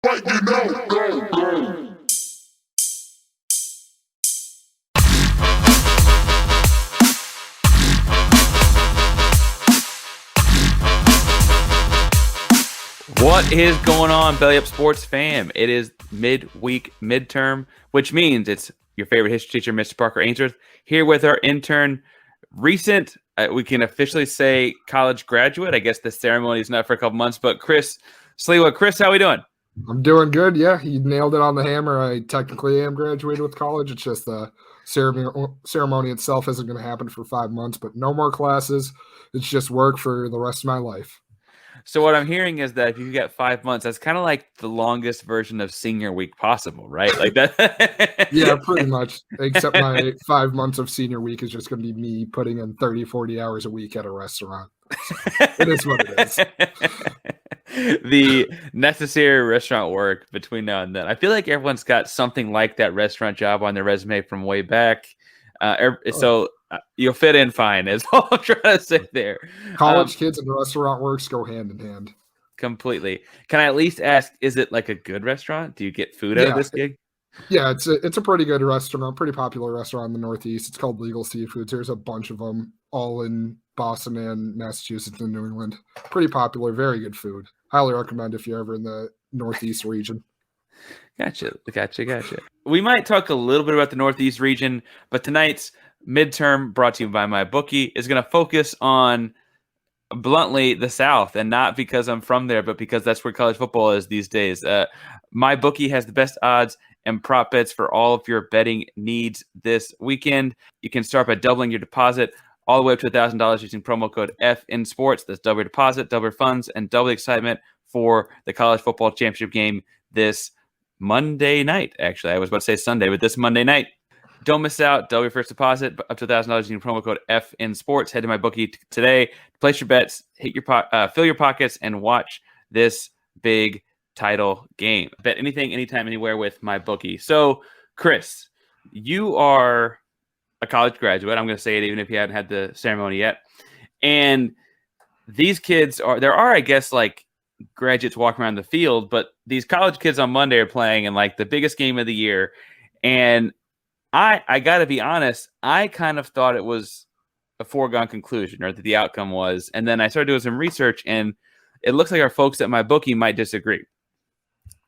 But you know, go. What is going on, Belly Up Sports fam? It is midweek midterm, which means it's your favorite history teacher, Mr. Parker Ainsworth, here with our intern, recent, we can officially say college graduate. I guess the ceremony is not for a couple months, but Chris Sliwa. Chris, how we doing? I'm doing good. Yeah, you nailed it on the hammer. I technically am graduated with college. It's just the ceremony itself isn't going to happen for 5 months, but no more classes. It's just work for the rest of my life. So what I'm hearing is that if you get 5 months, that's kind of like the longest version of senior week possible, right? Like that. Yeah, pretty much. Except my 5 months of senior week is just going to be me putting in 30, 40 hours a week at a restaurant. So it is what it is. The necessary restaurant work between now and then. I feel like everyone's got something like that restaurant job on their resume from way back. So you'll fit in fine, is all I'm trying to say there. College kids and restaurant works go hand in hand. Completely. Can I at least ask, is it like a good restaurant? Do you get food out of this gig? Yeah, it's a pretty good restaurant, pretty popular restaurant in the Northeast. It's called Legal Seafoods. There's a bunch of them all in Boston and Massachusetts and New England. Pretty popular, very good food. Highly recommend if you're ever in the Northeast region. Gotcha. We might talk a little bit about the Northeast region, but tonight's midterm, brought to you by MyBookie, is going to focus on, bluntly, the South, and not because I'm from there, but because that's where college football is these days. MyBookie has the best odds and prop bets for all of your betting needs this weekend. You can start by doubling your deposit all the way up to $1,000 using promo code FINSPORTS. That's double your deposit, double your funds, and double the excitement for the college football championship game this Monday night. Actually, I was about to say Sunday, but this Monday night. Don't miss out. Double your first deposit up to $1,000 using promo code FINSPORTS. Head to MyBookie today. Place your bets, hit your fill your pockets, and watch this big title game. Bet anything, anytime, anywhere with MyBookie. So, Chris, you are a college graduate. I'm going to say it even if you haven't had the ceremony yet. And these kids there are, I guess, like graduates walking around the field, but these college kids on Monday are playing in like the biggest game of the year. And I got to be honest, I kind of thought it was a foregone conclusion, or that the outcome was. And then I started doing some research, and it looks like our folks at MyBookie might disagree.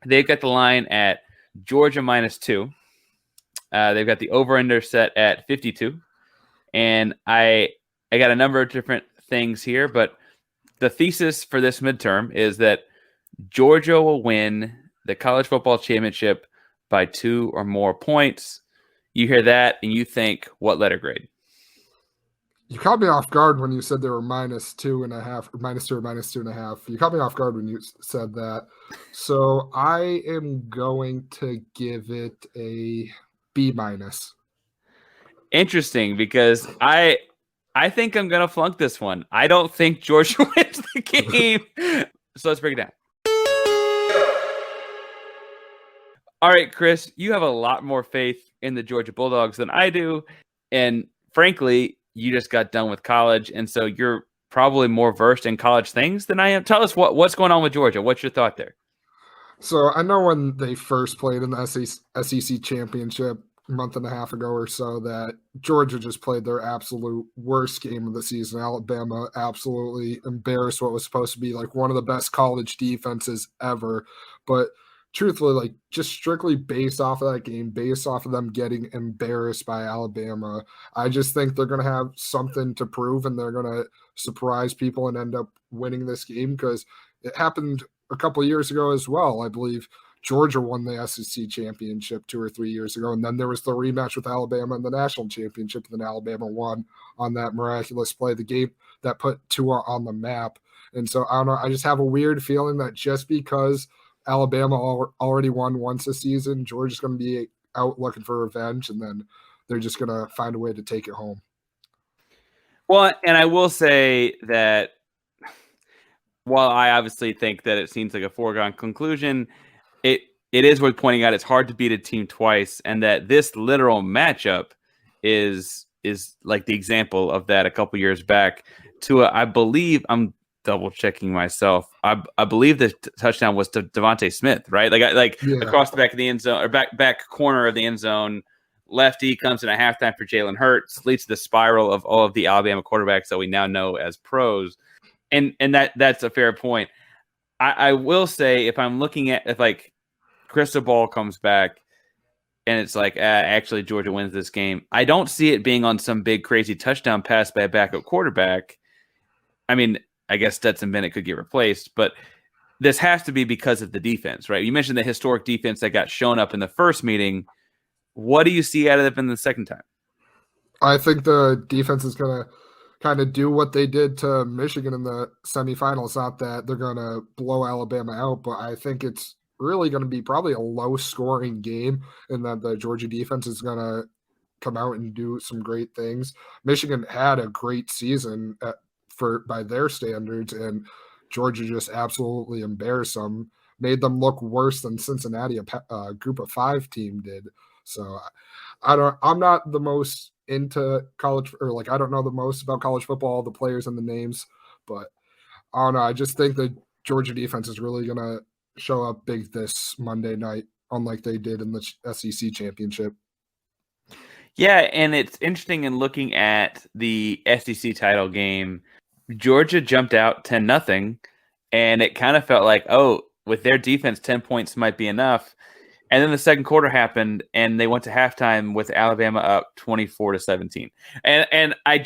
They've got the line at Georgia -2. They've got the over-under set at 52. And I got a number of different things here, but the thesis for this midterm is that Georgia will win the college football championship by 2 or more points. You hear that and you think, what letter grade? You caught me off guard when you said they were -2.5, or -2 or -2.5. You caught me off guard when you said that. So I am going to give it a B-. Interesting, because I think I'm going to flunk this one. I don't think Georgia wins the game. So let's break it down. All right, Chris, you have a lot more faith in the Georgia Bulldogs than I do. And frankly, you just got done with college, and so you're probably more versed in college things than I am. Tell us what's going on with Georgia. What's your thought there? So I know when they first played in the SEC championship a month and a half ago or so, that Georgia just played their absolute worst game of the season. Alabama absolutely embarrassed what was supposed to be like one of the best college defenses ever. But truthfully, like just strictly based off of that game, based off of them getting embarrassed by Alabama, I just think they're going to have something to prove, and they're going to surprise people and end up winning this game, because it happened a couple of years ago as well. I believe Georgia won the SEC championship 2 or 3 years ago, and then there was the rematch with Alabama in the national championship, and then Alabama won on that miraculous play, the game that put Tua on the map. And so I don't know, I just have a weird feeling that just because Alabama already won once this season, Georgia's going to be out looking for revenge, and then they're just going to find a way to take it home. Well, and I will say that while I obviously think that it seems like a foregone conclusion, it is worth pointing out it's hard to beat a team twice, and that this literal matchup is like the example of that a couple years back. Tua, I believe, I'm double checking myself. I believe the touchdown was to Devontae Smith, right? Yeah. Across the back of the end zone or back corner of the end zone. Lefty comes in at halftime for Jalen Hurts, leads to the spiral of all of the Alabama quarterbacks that we now know as pros. And that's a fair point. I will say if I'm looking at if like Crystal Ball comes back and it's like actually Georgia wins this game, I don't see it being on some big crazy touchdown pass by a backup quarterback. I mean, I guess Stetson Bennett could get replaced, but this has to be because of the defense, right? You mentioned the historic defense that got shown up in the first meeting. What do you see out of them the second time? I think the defense is going to kind of do what they did to Michigan in the semifinals. Not that they're going to blow Alabama out, but I think it's really going to be probably a low-scoring game, and that the Georgia defense is going to come out and do some great things. Michigan had a great season by their standards, and Georgia just absolutely embarrassed them, made them look worse than Cincinnati, a group of 5 team did. So I'm not the most into college, or like I don't know the most about college football, the players and the names, but I don't know. I just think the Georgia defense is really going to show up big this Monday night, unlike they did in the SEC championship. Yeah, and it's interesting in looking at the SEC title game, Georgia jumped out 10-0, and it kind of felt like, oh, with their defense, 10 points might be enough. And then the second quarter happened, and they went to halftime with Alabama up 24-17. And I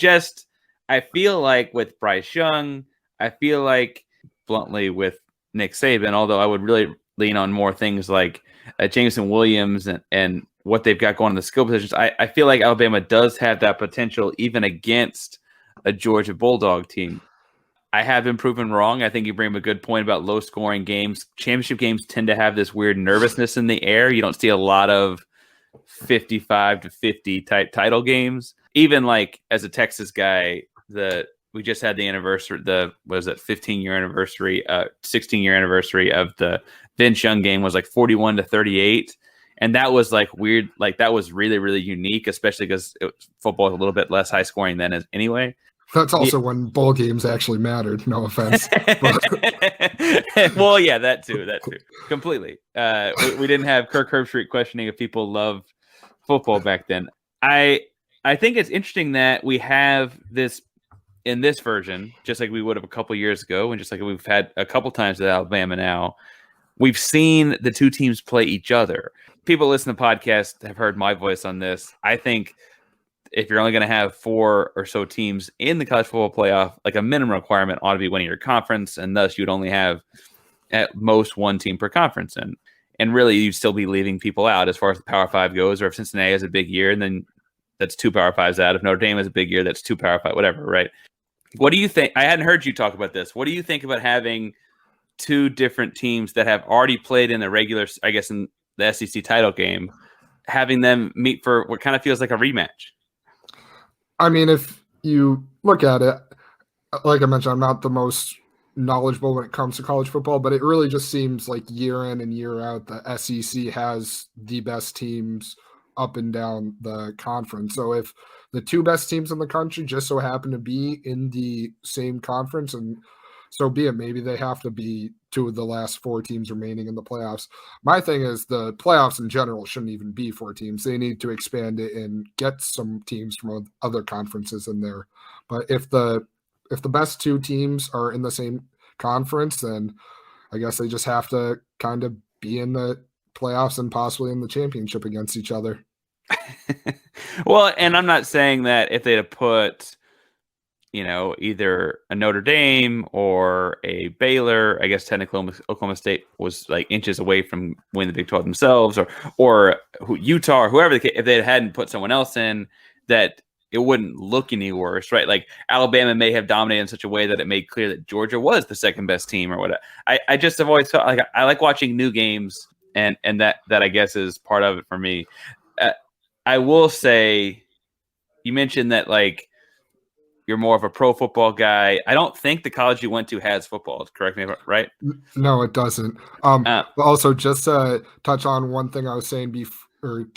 feel like with Bryce Young, I feel like bluntly with Nick Saban, although I would really lean on more things like Jameson Williams and what they've got going in the skill positions. I feel like Alabama does have that potential even against a Georgia Bulldog team. I have been proven wrong. I think you bring up a good point about low-scoring games. Championship games tend to have this weird nervousness in the air. You don't see a lot of 55-50 type title games. Even like as a Texas guy, we just had the anniversary, 15-year anniversary, 16-year anniversary of the Vince Young game was like 41-38. And that was like weird. Like that was really, really unique, especially because football is a little bit less high scoring than anyway. That's also when bowl games actually mattered. No offense. Well, yeah, that too. Completely. We didn't have Kirk Herbstreit questioning if people loved football back then. I think it's interesting that we have this in this version, just like we would have a couple years ago, and just like we've had a couple times at Alabama now. We've seen the two teams play each other. People listening to the podcast have heard my voice on this. I think if you're only going to have 4 or so teams in the college football playoff, like a minimum requirement ought to be winning your conference, and thus you'd only have at most 1 team per conference. And really, you'd still be leaving people out as far as the Power 5 goes, or if Cincinnati has a big year, and then that's 2 Power 5s out. If Notre Dame has a big year, that's 2 Power 5, whatever, right? What do you think? I hadn't heard you talk about this. What do you think about having 2 different teams that have already played in the regular, I guess, in the SEC title game, having them meet for what kind of feels like a rematch? I mean, if you look at it, like I mentioned, I'm not the most knowledgeable when it comes to college football, but it really just seems like year in and year out, the SEC has the best teams up and down the conference. So if the 2 best teams in the country just so happen to be in the same conference, and so be it, maybe they have to be 2 of the last 4 teams remaining in the playoffs. My thing is the playoffs in general shouldn't even be 4 teams. They need to expand it and get some teams from other conferences in there. But if the best 2 teams are in the same conference, then I guess they just have to kind of be in the playoffs and possibly in the championship against each other. Well, and I'm not saying that if they'd have put, either a Notre Dame or a Baylor, I guess technically Oklahoma State was like inches away from winning the Big 12 themselves, or Utah or whoever, if they hadn't put someone else in, that it wouldn't look any worse, right? Like Alabama may have dominated in such a way that it made clear that Georgia was the second best team or whatever. I just have always felt like I like watching new games, and that I guess is part of it for me. I will say, you mentioned that like you're more of a pro football guy. I don't think the college you went to has football. Correct me if I'm right? No, it doesn't. But also, just to touch on one thing I was saying before,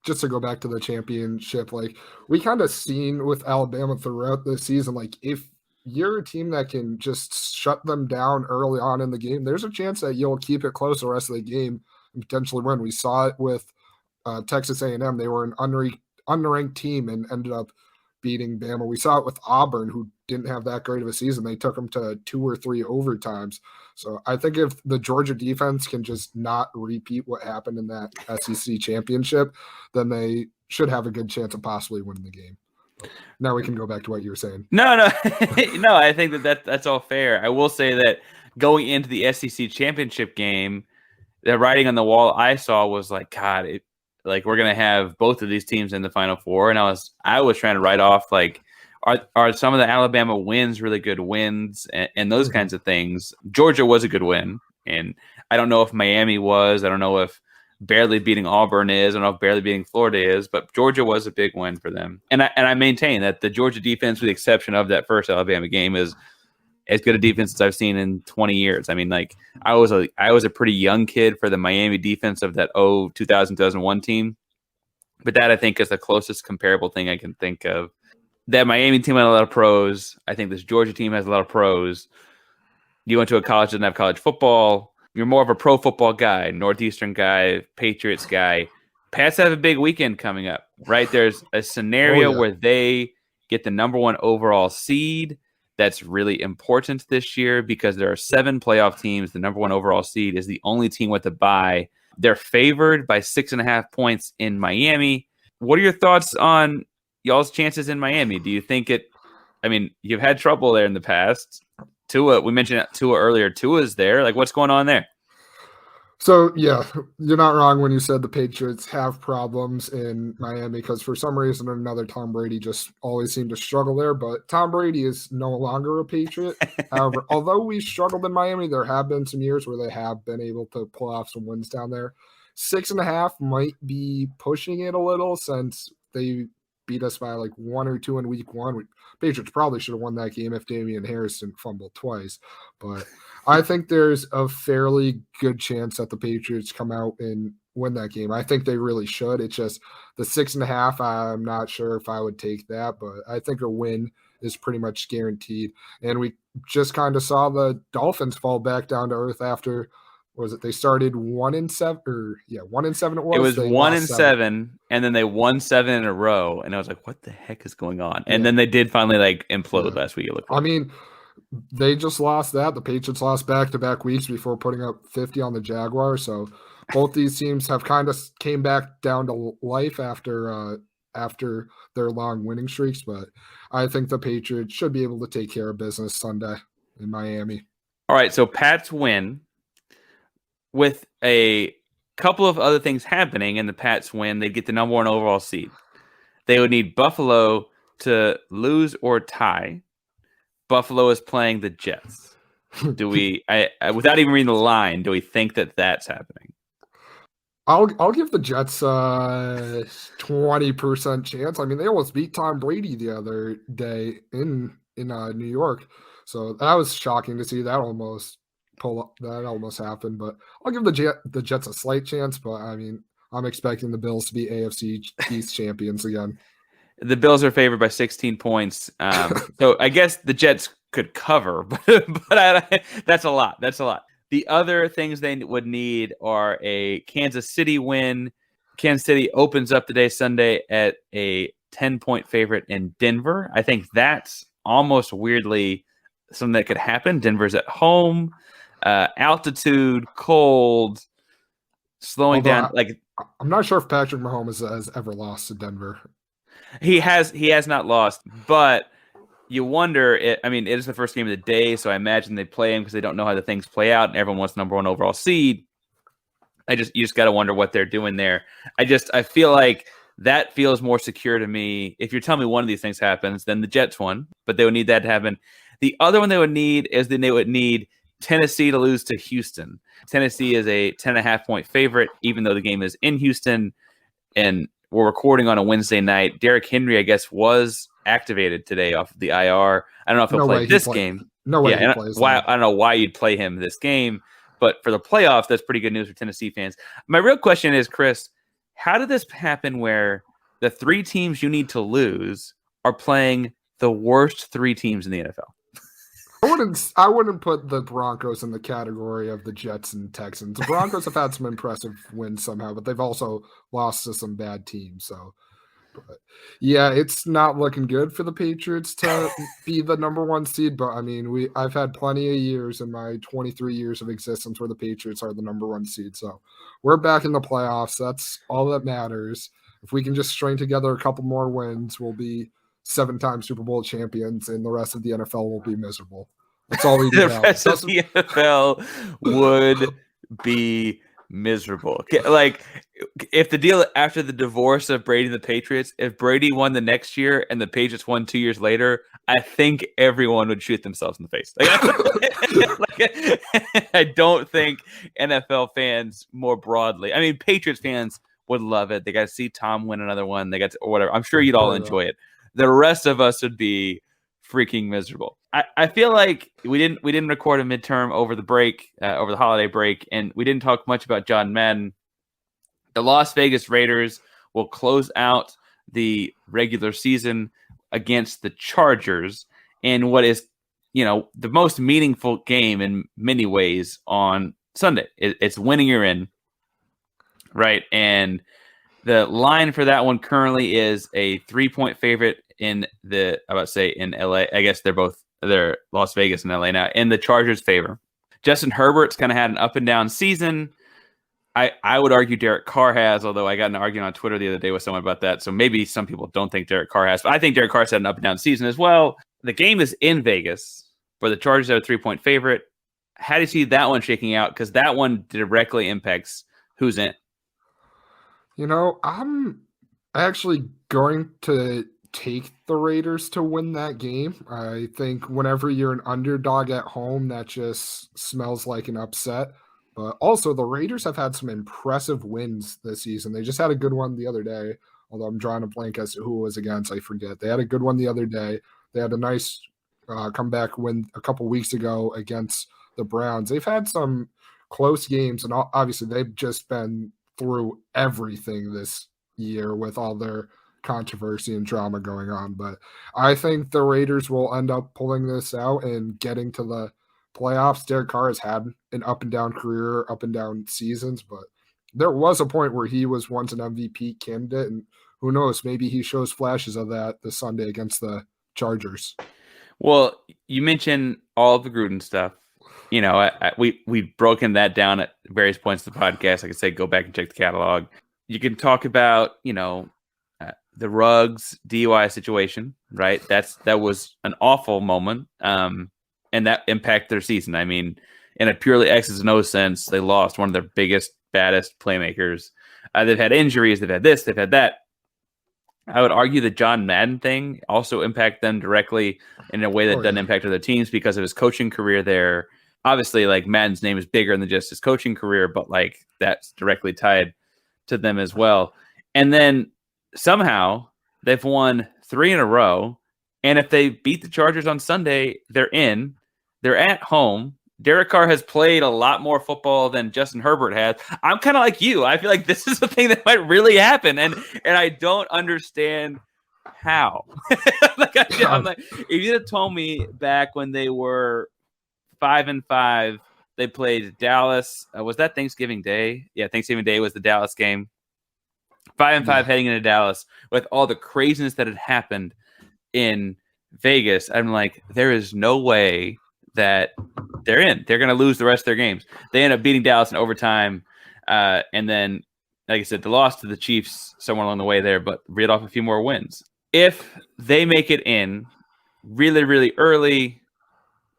just to go back to the championship, like we kind of seen with Alabama throughout the season, like if you're a team that can just shut them down early on in the game, there's a chance that you'll keep it close the rest of the game and potentially win. We saw it with Texas A&M. They were an unranked team and ended up beating Bama. We saw it with Auburn, who didn't have that great of a season. They took them to 2 or 3 overtimes. So I think if the Georgia defense can just not repeat what happened in that SEC championship, then they should have a good chance of possibly winning the game. Now we can go back to what you were saying. No, no, I think that's all fair. I will say that going into the SEC championship game, the writing on the wall I saw was like, God, like we're gonna have both of these teams in the Final Four, and I was trying to write off like, are some of the Alabama wins really good wins and those kinds of things. Georgia was a good win, and I don't know if Miami was. I don't know if barely beating Auburn is. I don't know if barely beating Florida is, but Georgia was a big win for them. And I maintain that the Georgia defense, with the exception of that first Alabama game, is as good a defense as I've seen in 20 years. I mean, like I was a pretty young kid for the Miami defense of that 2000-2001 team, but that I think is the closest comparable thing I can think of. That Miami team had a lot of pros. I think this Georgia team has a lot of pros. You went to a college that didn't have college football. You're more of a pro football guy, Northeastern guy, Patriots guy. Pats have a big weekend coming up, right? There's a scenario where they get the number 1 overall seed. That's really important this year because there are 7 playoff teams. The number 1 overall seed is the only team with a bye. They're favored by 6.5 points in Miami. What are your thoughts on y'all's chances in Miami? Do you think you've had trouble there in the past. Tua, we mentioned Tua earlier. Tua's there. Like, what's going on there? So, yeah, you're not wrong when you said the Patriots have problems in Miami because for some reason or another, Tom Brady just always seemed to struggle there. But Tom Brady is no longer a Patriot. However, although we struggled in Miami, there have been some years where they have been able to pull off some wins down there. 6.5 might be pushing it a little since they beat us by like 1 or 2 in week 1. Patriots probably should have won that game if Damian Harris didn't fumble twice. But I think there's a fairly good chance that the Patriots come out and win that game. I think they really should. It's just the 6.5. I'm not sure if I would take that, but I think a win is pretty much guaranteed. And we just kind of saw the Dolphins fall back down to earth after – was it they started 1-7 or 1-7 it was 1-7 and then they won 7 in a row and I was like, what the heck is going on? And then they did finally like implode last week. It looked like. I mean, they just lost that. The Patriots lost back-to-back weeks before putting up 50 on the Jaguars. So both these teams have kind of came back down to life after their long winning streaks, but I think the Patriots should be able to take care of business Sunday in Miami. All right, so Pats win. With a couple of other things happening and the Pats win, they'd get the number 1 overall seed. They would need Buffalo to lose or tie. Buffalo is playing the Jets. Do we, without even reading the line, do we think that that's happening? I'll give the Jets 20% chance. I mean, they almost beat Tom Brady the other day in New York. So that was shocking to see. That almost happened, but I'll give the Jets a slight chance. But I mean, I'm expecting the Bills to be AFC East champions again. The Bills are favored by 16 points, so I guess the Jets could cover, but that's a lot. That's a lot. The other things they would need are a Kansas City win. Kansas City opens up the day Sunday at a 10-point favorite in Denver. I think that's almost weirdly something that could happen. Denver's at home. Altitude, cold, slowing down. Like, I'm not sure if Patrick Mahomes has ever lost to Denver. He has not lost, but you wonder. It is the first game of the day, so I imagine they play him because they don't know how the things play out, and everyone wants the number 1 overall seed. You just got to wonder what they're doing there. I feel like that feels more secure to me. If you're telling me one of these things happens, then the Jets won, but they would need that to happen. The other one they would need is then they would need Tennessee to lose to Houston. Tennessee is a 10.5-point favorite, even though the game is in Houston, and we're recording on a Wednesday night. Derrick Henry, I guess, was activated today off of the IR. I don't know if he'll play this game. No way he plays. I don't know why you'd play him this game, but for the playoffs, that's pretty good news for Tennessee fans. My real question is, Chris, how did this happen where the 3 teams you need to lose are playing the worst 3 teams in the NFL? I wouldn't put the Broncos in the category of the Jets and Texans. The Broncos have had some impressive wins somehow, but they've also lost to some bad teams. So, but yeah, it's not looking good for the Patriots to be the number one seed. But I mean, I've had plenty of years in my 23 years of existence where the Patriots are the number one seed. So we're back in the playoffs. That's all that matters. If we can just string together a couple more wins, we'll be 7-time Super Bowl champions, and the rest of the NFL will be miserable. That's all we do The now. rest of the NFL would be miserable. Like, if the deal after the divorce of Brady and the Patriots, if Brady won the next year and the Patriots won 2 years later, I think everyone would shoot themselves in the face. I don't think NFL fans more broadly. I mean, Patriots fans would love it. They got to see Tom win another one. They got to, or whatever. I'm sure you'd all enjoy it. The rest of us would be freaking miserable. I feel like we didn't record a midterm over the break, over the holiday break, and we didn't talk much about John Madden. The Las Vegas Raiders will close out the regular season against the Chargers in what is, the most meaningful game in many ways on Sunday. It's winning you're in, right? And the line for that one currently is a 3-point favorite in in LA. I guess they're Las Vegas and LA now, in the Chargers' favor. Justin Herbert's kind of had an up and down season. I would argue Derek Carr has, although I got in an argument on Twitter the other day with someone about that. So maybe some people don't think Derek Carr has, but I think Derek Carr's had an up and down season as well. The game is in Vegas, where the Chargers are a 3-point favorite. How do you see that one shaking out? Because that one directly impacts who's in. I'm actually going to take the Raiders to win that game. I think whenever you're an underdog at home, that just smells like an upset. But also, the Raiders have had some impressive wins this season. They just had a good one the other day, although I'm drawing a blank as to who it was against. I forget. They had a good one the other day. They had a nice comeback win a couple weeks ago against the Browns. They've had some close games, and obviously they've just been through everything this year with all their controversy and drama going on. But I think the Raiders will end up pulling this out and getting to the playoffs. Derek Carr has had an up and down career, up and down seasons, but there was a point where he was once an MVP candidate, and who knows, maybe he shows flashes of that this Sunday against the Chargers. Well, you mentioned all of the Gruden stuff. We've broken that down at various points of the podcast. Like I said, go back and check the catalog. You can talk about, the Ruggs DUI situation, right? That was an awful moment, and that impacted their season. I mean, in a purely X's and O's sense, they lost one of their biggest, baddest playmakers. They've had injuries, they've had this, they've had that. I would argue the John Madden thing also impacted them directly in a way that doesn't impact other teams because of his coaching career there. Obviously, like, Madden's name is bigger than just his coaching career, but like that's directly tied to them as well. And then somehow they've won 3 in a row. And if they beat the Chargers on Sunday, they're in. They're at home. Derek Carr has played a lot more football than Justin Herbert has. I'm kind of like you. I feel like this is the thing that might really happen, and I don't understand how. I'm like, if you'd have told me back when they were 5-5, they played Dallas. Was that Thanksgiving Day? Yeah, Thanksgiving Day was the Dallas game. 5-5 heading into Dallas with all the craziness that had happened in Vegas. I'm like, there is no way that they're in. They're going to lose the rest of their games. They end up beating Dallas in overtime. And then, like I said, the loss to the Chiefs somewhere along the way there, but read off a few more wins. If they make it in really, really early,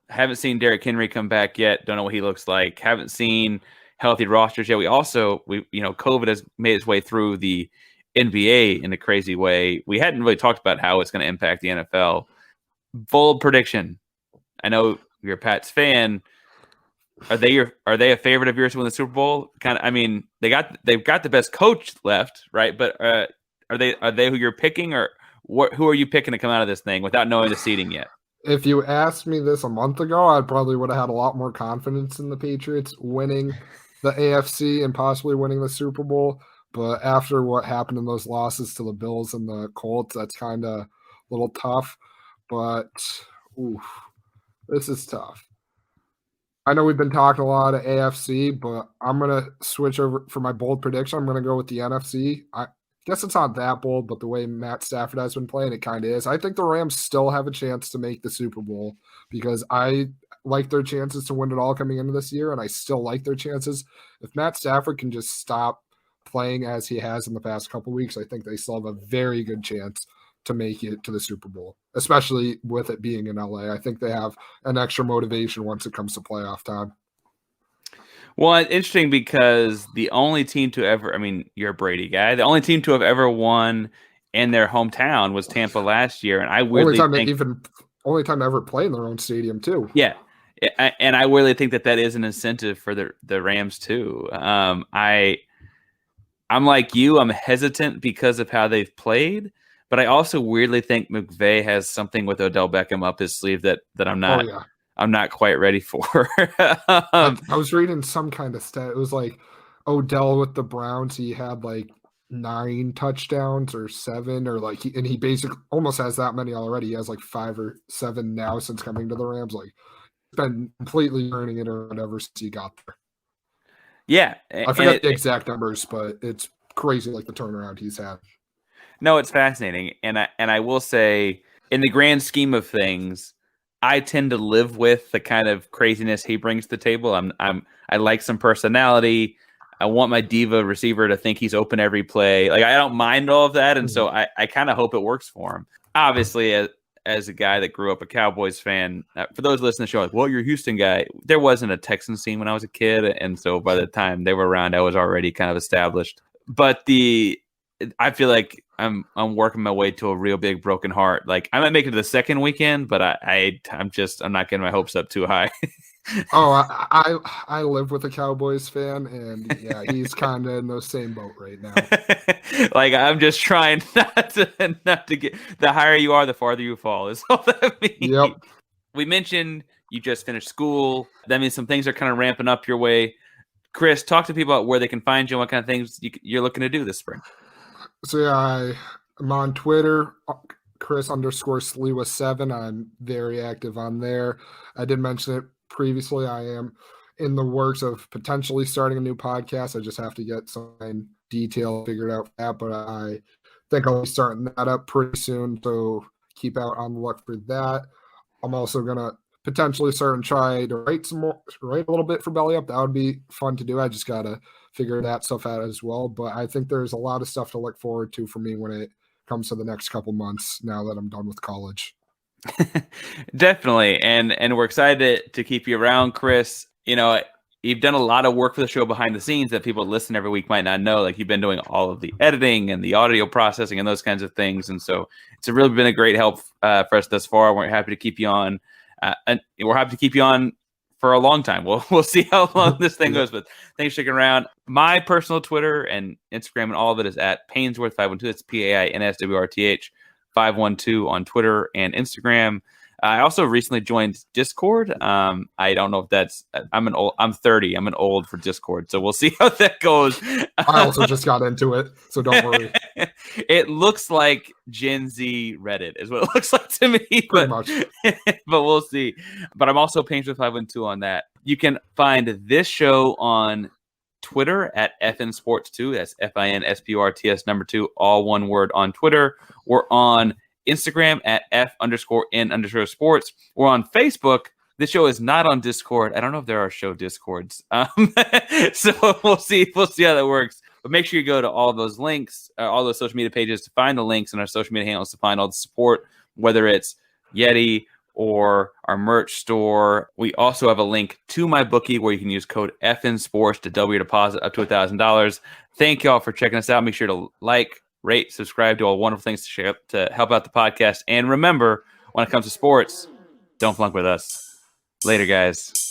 haven't seen Derrick Henry come back yet. Don't know what he looks like. Haven't seen healthy rosters yet. COVID has made its way through the NBA in a crazy way. We hadn't really talked about how it's going to impact the NFL. Bold prediction. I know you're a Pats fan. Are they a favorite of yours to win the Super Bowl? They've got the best coach left, right? But are they who you're picking, or who are you picking to come out of this thing without knowing the seeding yet? If you asked me this a month ago, I probably would have had a lot more confidence in the Patriots winning the AFC and possibly winning the Super Bowl. But after what happened in those losses to the Bills and the Colts, that's kind of a little tough. But This is tough. I know we've been talking a lot of AFC, but I'm going to switch over for my bold prediction. I'm going to go with the NFC. I guess it's not that bold, but the way Matt Stafford has been playing, it kind of is. I think the Rams still have a chance to make the Super Bowl because I like their chances to win it all coming into this year, and I still like their chances. If Matt Stafford can just stop playing as he has in the past couple of weeks, I think they still have a very good chance to make it to the Super Bowl, especially with it being in LA. I think they have an extra motivation once it comes to playoff time. Well, it's interesting because the only team to ever, I mean, you're a Brady guy, the only team to have ever won in their hometown was Tampa last year. And I weirdly only time they ever play in their own stadium too. Yeah. And I really think that is an incentive for the Rams too. I'm like you, I'm hesitant because of how they've played. But I also weirdly think McVay has something with Odell Beckham up his sleeve that I'm not. Oh, yeah. I'm not quite ready for. I was reading some kind of stat. It was like Odell with the Browns. He had like 9 touchdowns or 7, or like he basically almost has that many already. He has like 5 or 7 now since coming to the Rams. Like been completely earning it or whatever since he got there. Yeah, I forget the exact numbers, but it's crazy like the turnaround he's had. No, it's fascinating, and I will say, in the grand scheme of things, I tend to live with the kind of craziness he brings to the table. I like some personality. I want my diva receiver to think he's open every play. Like I don't mind all of that, and so I kind of hope it works for him. Obviously, as a guy that grew up a Cowboys fan, for those listening to the show, like, well, you're a Houston guy. There wasn't a Texans team when I was a kid, and so by the time they were around, I was already kind of established. But I feel like I'm working my way to a real big broken heart. Like I might make it to the second weekend, but I'm not getting my hopes up too high. I live with a Cowboys fan, and yeah, he's kind of in the same boat right now. Like I'm just trying not to get. The higher you are, the farther you fall. Is all that means. Yep. We mentioned you just finished school. That means some things are kind of ramping up your way. Chris, talk to people about where they can find you and what kind of things you're looking to do this spring. So yeah, I'm on Twitter, Chris_Sliwa7. I'm very active on there. I did mention it previously. I am in the works of potentially starting a new podcast. I just have to get some detail figured out for that, but I think I'll be starting that up pretty soon. So keep out on the look for that. I'm also gonna potentially start and try to write a little bit for Belly Up. That would be fun to do. I just gotta figure that stuff out as well. But I think there's a lot of stuff to look forward to for me when it comes to the next couple months now that I'm done with college. Definitely. And we're excited to keep you around, Chris. You know, you've done a lot of work for the show behind the scenes that people listen every week might not know. Like you've been doing all of the editing and the audio processing and those kinds of things. And so it's really been a great help for us thus far. We're happy to keep you on. And we're happy to keep you on for a long time. We'll see how long this thing goes, but thanks for sticking around. My personal Twitter and Instagram and all of it is at Painsworth512. It's PAINSWRTH 512 on Twitter and Instagram. I also recently joined Discord. I don't know if I'm 30. I'm an old for Discord. So we'll see how that goes. I also just got into it, so don't worry. It looks like Gen Z Reddit is what it looks like to me. Pretty much. But we'll see. But I'm also Painsworth512 on that. You can find this show on Twitter at FINSPORTS2. That's FINSPORTS 2, all one word on Twitter. We're on Instagram at F_N_sports. We're on Facebook. This show is not on Discord. I don't know if there are show Discords. So we'll see how that works. But make sure you go to all those links, all those social media pages to find the links and our social media handles to find all the support, whether it's Yeti or our merch store. We also have a link to MyBookie where you can use code FINSPORTS to double your deposit up to $1,000. Thank y'all for checking us out. Make sure to like, rate, subscribe, do all wonderful things to share to help out the podcast. And remember, when it comes to sports, don't flunk with us. Later, guys.